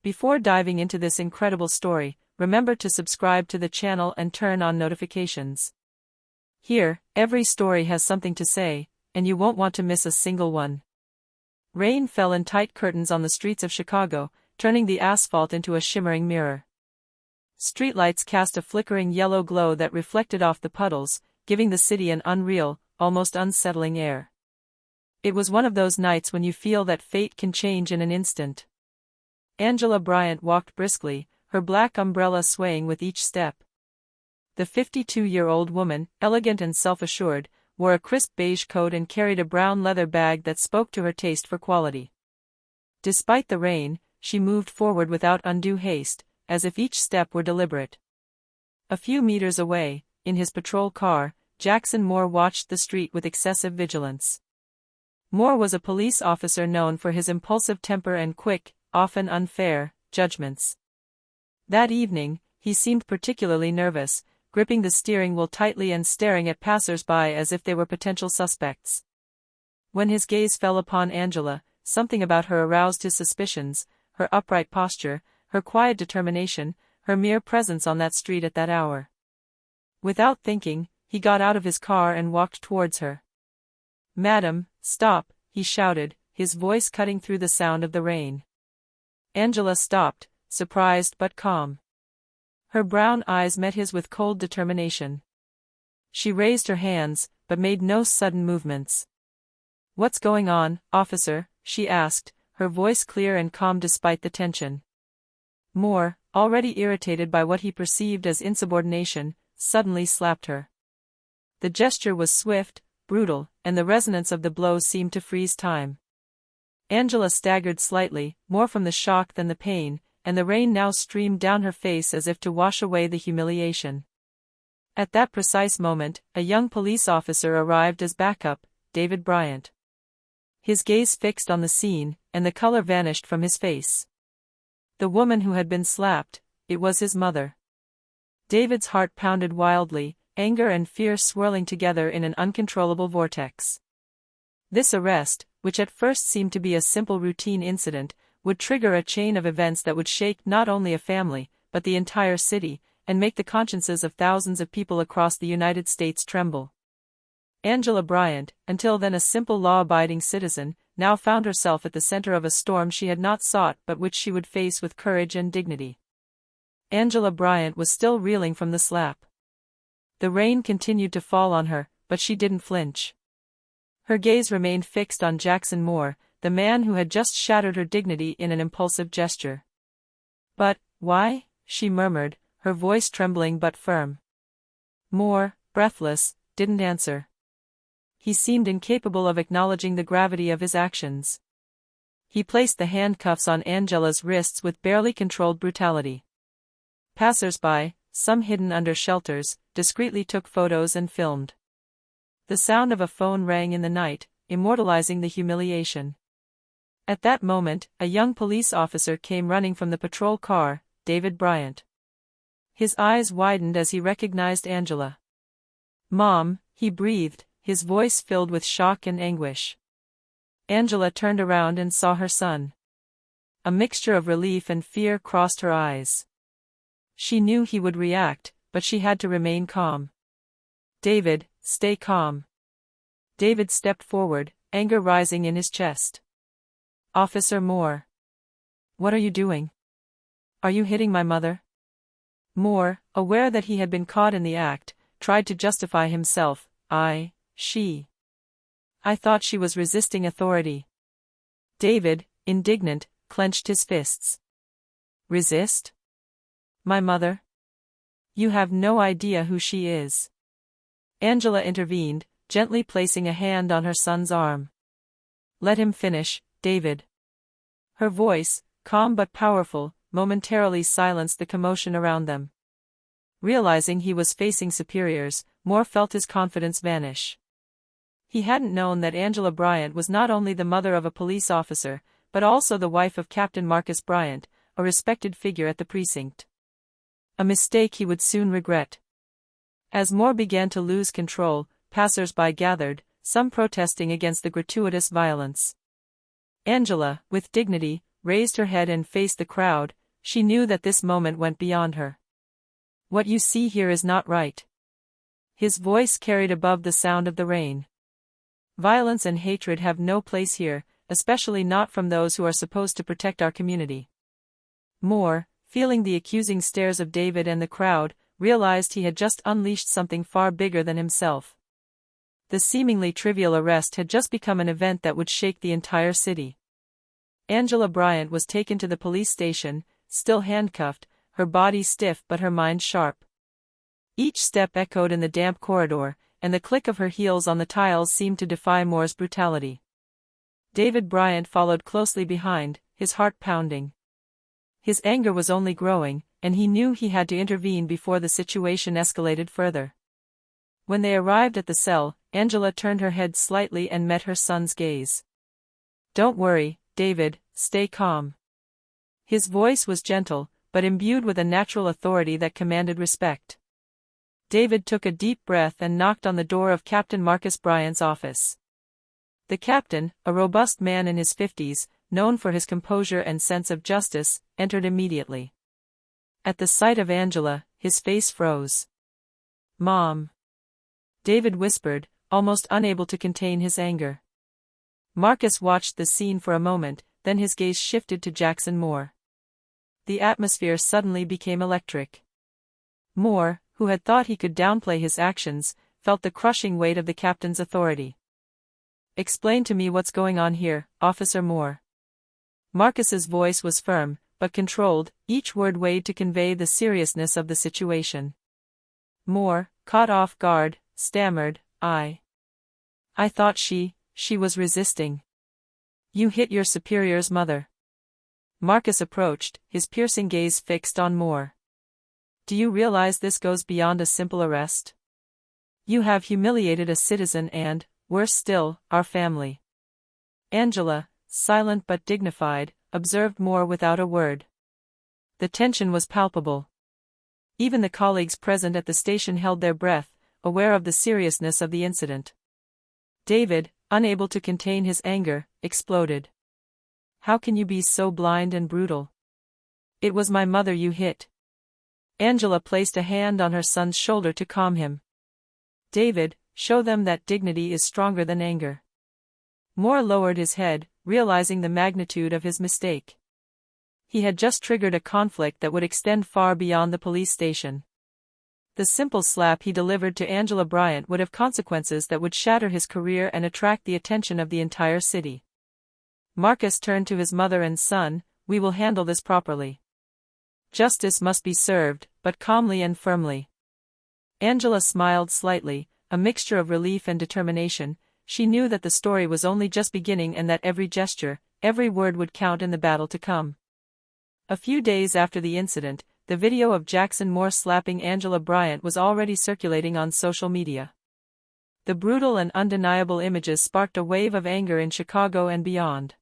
Before diving into this incredible story, remember to subscribe to the channel and turn on notifications. Here, every story has something to say, and you won't want to miss a single one. Rain fell in tight curtains on the streets of Chicago, turning the asphalt into a shimmering mirror. Streetlights cast a flickering yellow glow that reflected off the puddles, giving the city an unreal, almost unsettling air. It was one of those nights when you feel that fate can change in an instant. Angela Bryant walked briskly, her black umbrella swaying with each step. The 52-year-old woman, elegant and self-assured, wore a crisp beige coat and carried a brown leather bag that spoke to her taste for quality. Despite the rain, she moved forward without undue haste, as if each step were deliberate. A few meters away, in his patrol car, Jackson Moore watched the street with excessive vigilance. Moore was a police officer known for his impulsive temper and quick, often unfair, judgments. That evening, he seemed particularly nervous, gripping the steering wheel tightly and staring at passers-by as if they were potential suspects. When his gaze fell upon Angela, something about her aroused his suspicions, her upright posture, her quiet determination, her mere presence on that street at that hour. Without thinking, he got out of his car and walked towards her. "Madam, stop," he shouted, his voice cutting through the sound of the rain. Angela stopped, surprised but calm. Her brown eyes met his with cold determination. She raised her hands, but made no sudden movements. "What's going on, officer?" she asked, her voice clear and calm despite the tension. Moore, already irritated by what he perceived as insubordination, suddenly slapped her. The gesture was swift, brutal, and the resonance of the blow seemed to freeze time. Angela staggered slightly, more from the shock than the pain, and the rain now streamed down her face as if to wash away the humiliation. At that precise moment, a young police officer arrived as backup, David Bryant. His gaze fixed on the scene, and the color vanished from his face. The woman who had been slapped, it was his mother. David's heart pounded wildly, anger and fear swirling together in an uncontrollable vortex. This arrest, which at first seemed to be a simple routine incident, would trigger a chain of events that would shake not only a family, but the entire city, and make the consciences of thousands of people across the United States tremble. Angela Bryant, until then a simple law-abiding citizen, now found herself at the center of a storm she had not sought but which she would face with courage and dignity. Angela Bryant was still reeling from the slap. The rain continued to fall on her, but she didn't flinch. Her gaze remained fixed on Jackson Moore, the man who had just shattered her dignity in an impulsive gesture. "But, why?" she murmured, her voice trembling but firm. Moore, breathless, didn't answer. He seemed incapable of acknowledging the gravity of his actions. He placed the handcuffs on Angela's wrists with barely controlled brutality. Passers-by, some hidden under shelters, discreetly took photos and filmed. The sound of a phone rang in the night, immortalizing the humiliation. At that moment, a young police officer came running from the patrol car, David Bryant. His eyes widened as he recognized Angela. "Mom," he breathed, his voice filled with shock and anguish. Angela turned around and saw her son. A mixture of relief and fear crossed her eyes. She knew he would react, but she had to remain calm. "David, stay calm." David stepped forward, anger rising in his chest. "Officer Moore. What are you doing? Are you hitting my mother?" Moore, aware that he had been caught in the act, tried to justify himself. I thought she was resisting authority." David, indignant, clenched his fists. "Resist? My mother? You have no idea who she is." Angela intervened, gently placing a hand on her son's arm. "Let him finish, David." Her voice, calm but powerful, momentarily silenced the commotion around them. Realizing he was facing superiors, Moore felt his confidence vanish. He hadn't known that Angela Bryant was not only the mother of a police officer, but also the wife of Captain Marcus Bryant, a respected figure at the precinct. A mistake he would soon regret. As Moore began to lose control, passers-by gathered, some protesting against the gratuitous violence. Angela, with dignity, raised her head and faced the crowd. She knew that this moment went beyond her. "What you see here is not right." His voice carried above the sound of the rain. "Violence and hatred have no place here, especially not from those who are supposed to protect our community." Moore, feeling the accusing stares of David and the crowd, realized he had just unleashed something far bigger than himself. The seemingly trivial arrest had just become an event that would shake the entire city. Angela Bryant was taken to the police station, still handcuffed, her body stiff but her mind sharp. Each step echoed in the damp corridor, and the click of her heels on the tiles seemed to defy Moore's brutality. David Bryant followed closely behind, his heart pounding. His anger was only growing, and he knew he had to intervene before the situation escalated further. When they arrived at the cell, Angela turned her head slightly and met her son's gaze. "Don't worry, David, stay calm." His voice was gentle, but imbued with a natural authority that commanded respect. David took a deep breath and knocked on the door of Captain Marcus Bryant's office. The captain, a robust man in his 50s, known for his composure and sense of justice, entered immediately. At the sight of Angela, his face froze. "Mom," David whispered, almost unable to contain his anger. Marcus watched the scene for a moment, then his gaze shifted to Jackson Moore. The atmosphere suddenly became electric. Moore, who had thought he could downplay his actions, felt the crushing weight of the captain's authority. "Explain to me what's going on here, Officer Moore." Marcus's voice was firm, but controlled, each word weighed to convey the seriousness of the situation. Moore, caught off guard, stammered, I thought she was resisting." "You hit your superior's mother." Marcus approached, his piercing gaze fixed on Moore. "Do you realize this goes beyond a simple arrest? You have humiliated a citizen and, worse still, our family." Angela, silent but dignified, observed Moore without a word. The tension was palpable. Even the colleagues present at the station held their breath, aware of the seriousness of the incident. David, unable to contain his anger, exploded. "How can you be so blind and brutal? It was my mother you hit." Angela placed a hand on her son's shoulder to calm him. "David, show them that dignity is stronger than anger." Moore lowered his head, realizing the magnitude of his mistake. He had just triggered a conflict that would extend far beyond the police station. The simple slap he delivered to Angela Bryant would have consequences that would shatter his career and attract the attention of the entire city. Marcus turned to his mother and son, "We will handle this properly. Justice must be served, but calmly and firmly." Angela smiled slightly, a mixture of relief and determination. She knew that the story was only just beginning and that every gesture, every word would count in the battle to come. A few days after the incident, the video of Jackson Moore slapping Angela Bryant was already circulating on social media. The brutal and undeniable images sparked a wave of anger in Chicago and beyond.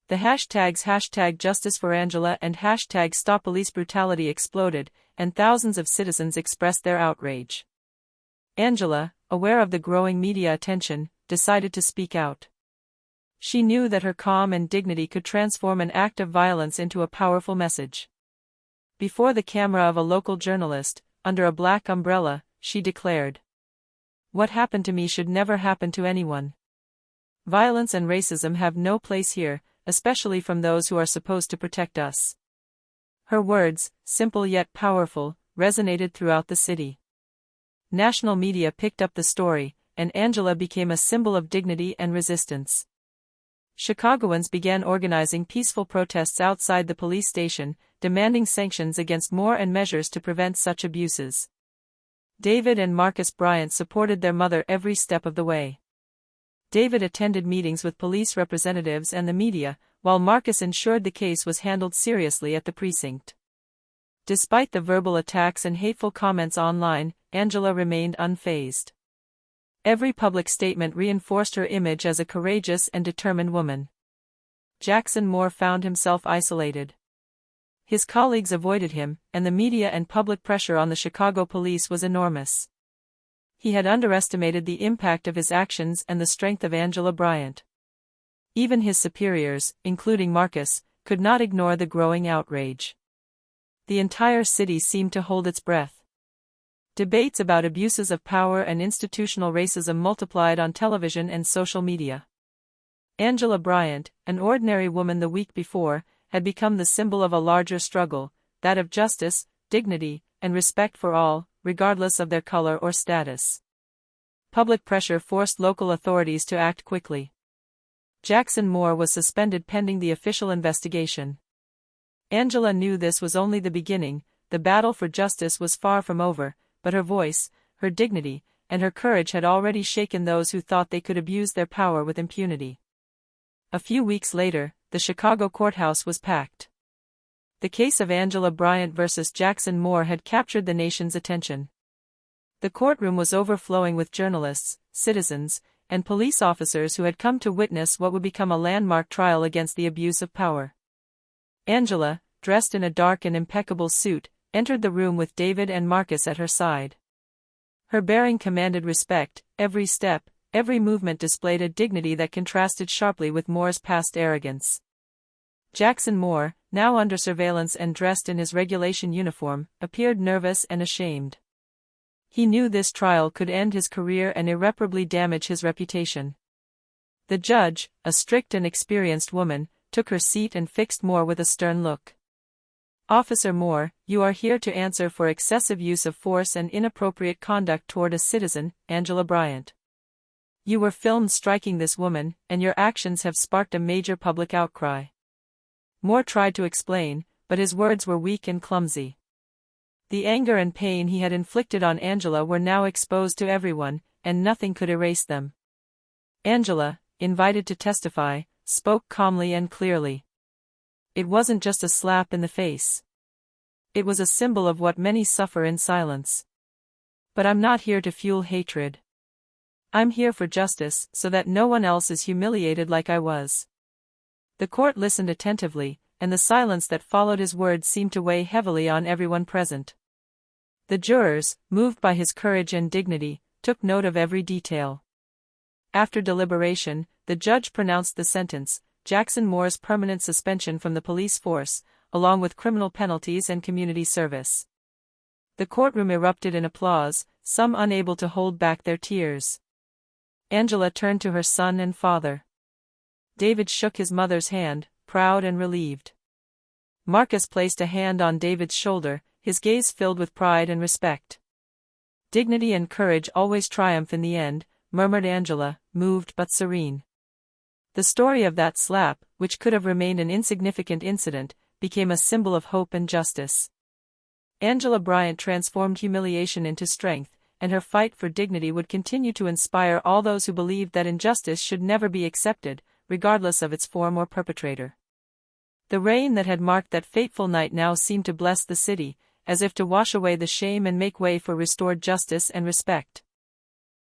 The hashtags #JusticeForAngela and #StopPoliceBrutality exploded, and thousands of citizens expressed their outrage. Angela, aware of the growing media attention, decided to speak out. She knew that her calm and dignity could transform an act of violence into a powerful message. Before the camera of a local journalist, under a black umbrella, she declared, "What happened to me should never happen to anyone. Violence and racism have no place here, especially from those who are supposed to protect us." Her words, simple yet powerful, resonated throughout the city. National media picked up the story, and Angela became a symbol of dignity and resistance. Chicagoans began organizing peaceful protests outside the police station, demanding sanctions against Moore and measures to prevent such abuses. David and Marcus Bryant supported their mother every step of the way. David attended meetings with police representatives and the media, while Marcus ensured the case was handled seriously at the precinct. Despite the verbal attacks and hateful comments online, Angela remained unfazed. Every public statement reinforced her image as a courageous and determined woman. Jackson Moore found himself isolated. His colleagues avoided him, and the media and public pressure on the Chicago police was enormous. He had underestimated the impact of his actions and the strength of Angela Bryant. Even his superiors, including Marcus, could not ignore the growing outrage. The entire city seemed to hold its breath. Debates about abuses of power and institutional racism multiplied on television and social media. Angela Bryant, an ordinary woman the week before, had become the symbol of a larger struggle, that of justice, dignity, and respect for all, regardless of their color or status. Public pressure forced local authorities to act quickly. Jackson Moore was suspended pending the official investigation. Angela knew this was only the beginning. The battle for justice was far from over, but her voice, her dignity, and her courage had already shaken those who thought they could abuse their power with impunity. A few weeks later, the Chicago courthouse was packed. The case of Angela Bryant versus Jackson Moore had captured the nation's attention. The courtroom was overflowing with journalists, citizens, and police officers who had come to witness what would become a landmark trial against the abuse of power. Angela, dressed in a dark and impeccable suit, entered the room with David and Marcus at her side. Her bearing commanded respect. Every step, every movement displayed a dignity that contrasted sharply with Moore's past arrogance. Jackson Moore, now under surveillance and dressed in his regulation uniform, appeared nervous and ashamed. He knew this trial could end his career and irreparably damage his reputation. The judge, a strict and experienced woman, took her seat and fixed Moore with a stern look. "Officer Moore, you are here to answer for excessive use of force and inappropriate conduct toward a citizen, Angela Bryant. You were filmed striking this woman, and your actions have sparked a major public outcry." Moore tried to explain, but his words were weak and clumsy. The anger and pain he had inflicted on Angela were now exposed to everyone, and nothing could erase them. Angela, invited to testify, spoke calmly and clearly. It wasn't just a slap in the face. It was a symbol of what many suffer in silence. "But I'm not here to fuel hatred. I'm here for justice, so that no one else is humiliated like I was." The court listened attentively, and the silence that followed his words seemed to weigh heavily on everyone present. The jurors, moved by his courage and dignity, took note of every detail. After deliberation, the judge pronounced the sentence: Jackson Moore's permanent suspension from the police force, along with criminal penalties and community service. The courtroom erupted in applause, some unable to hold back their tears. Angela turned to her son and father. David shook his mother's hand, proud and relieved. Marcus placed a hand on David's shoulder, his gaze filled with pride and respect. "Dignity and courage always triumph in the end," murmured Angela, moved but serene. The story of that slap, which could have remained an insignificant incident, became a symbol of hope and justice. Angela Bryant transformed humiliation into strength, and her fight for dignity would continue to inspire all those who believed that injustice should never be accepted, regardless of its form or perpetrator. The rain that had marked that fateful night now seemed to bless the city, as if to wash away the shame and make way for restored justice and respect.